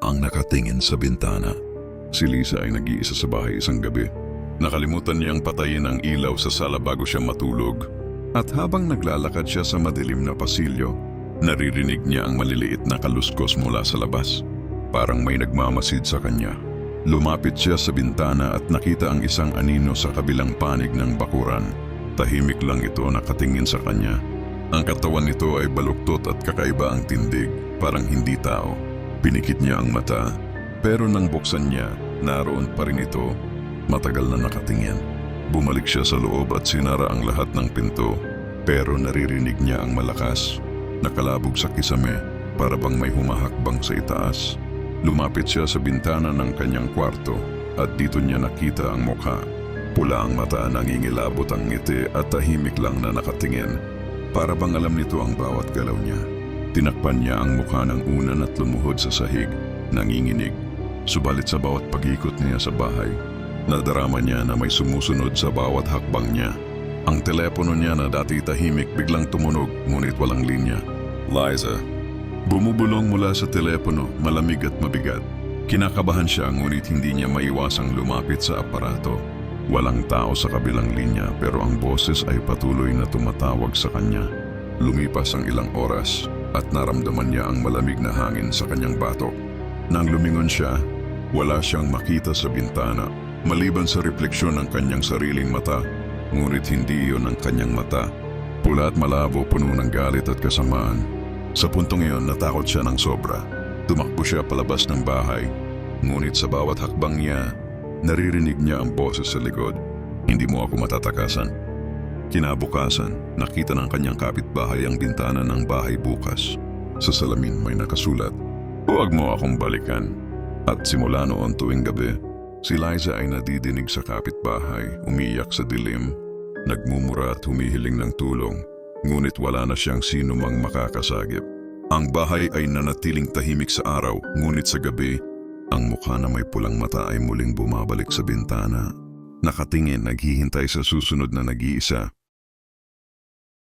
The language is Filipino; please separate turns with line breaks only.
ang nakatingin sa bintana. Si Lisa ay nag-iisa sa bahay isang gabi. Nakalimutan niyang patayin ang ilaw sa sala bago siya matulog. At habang naglalakad siya sa madilim na pasilyo, naririnig niya ang maliliit na kaluskos mula sa labas. Parang may nagmamasid sa kanya. Lumapit siya sa bintana at nakita ang isang anino sa kabilang panig ng bakuran. Tahimik lang ito nakatingin sa kanya. Ang katawan nito ay baluktot at kakaiba ang tindig, parang hindi tao. Pinikit niya ang mata, pero nang buksan niya, naroon pa rin ito. Matagal na nakatingin. Bumalik siya sa loob at sinara ang lahat ng pinto, pero naririnig niya ang malakas. Nakalabog sa kisame, para bang may humahakbang sa itaas. Lumapit siya sa bintana ng kanyang kwarto at dito niya nakita ang mukha. Pula ang mata, nangingilabot ang ngiti at tahimik lang na nakatingin. Para bang alam nito ang bawat galaw niya. Tinakpan niya ang mukha ng unan at lumuhod sa sahig, nanginginig. Subalit sa bawat pag-ikot niya sa bahay, nadarama niya na may sumusunod sa bawat hakbang niya. Ang telepono niya na dati tahimik biglang tumunog, ngunit walang linya. Liza. Bumubulong mula sa telepono, malamig at mabigat. Kinakabahan siya ngunit hindi niya maiwasang lumapit sa aparato. Walang tao sa kabilang linya pero ang boses ay patuloy na tumatawag sa kanya. Lumipas ang ilang oras at naramdaman niya ang malamig na hangin sa kanyang batok. Nang lumingon siya, wala siyang makita sa bintana. Maliban sa refleksyon ng kanyang sariling mata, ngunit hindi iyon ang kanyang mata. Pula at malabo, puno ng galit at kasamaan. Sa puntong iyon, natakot siya ng sobra. Tumakbo siya palabas ng bahay, ngunit sa bawat hakbang niya, naririnig niya ang boses sa likod. Hindi mo ako matatakasan. Kinabukasan, nakita ng kanyang kapitbahay ang bintana ng bahay bukas. Sa salamin may nakasulat, "Huwag mo akong balikan." At simula noon tuwing gabi, si Liza ay nadidinig sa kapitbahay, umiyak sa dilim, nagmumura at humihiling ng tulong, ngunit wala na siyang sino mang makakasagip. Ang bahay ay nanatiling tahimik sa araw, ngunit sa gabi, ang mukha na may pulang mata ay muling bumabalik sa bintana. Nakatingin, naghihintay sa susunod na nag-iisa.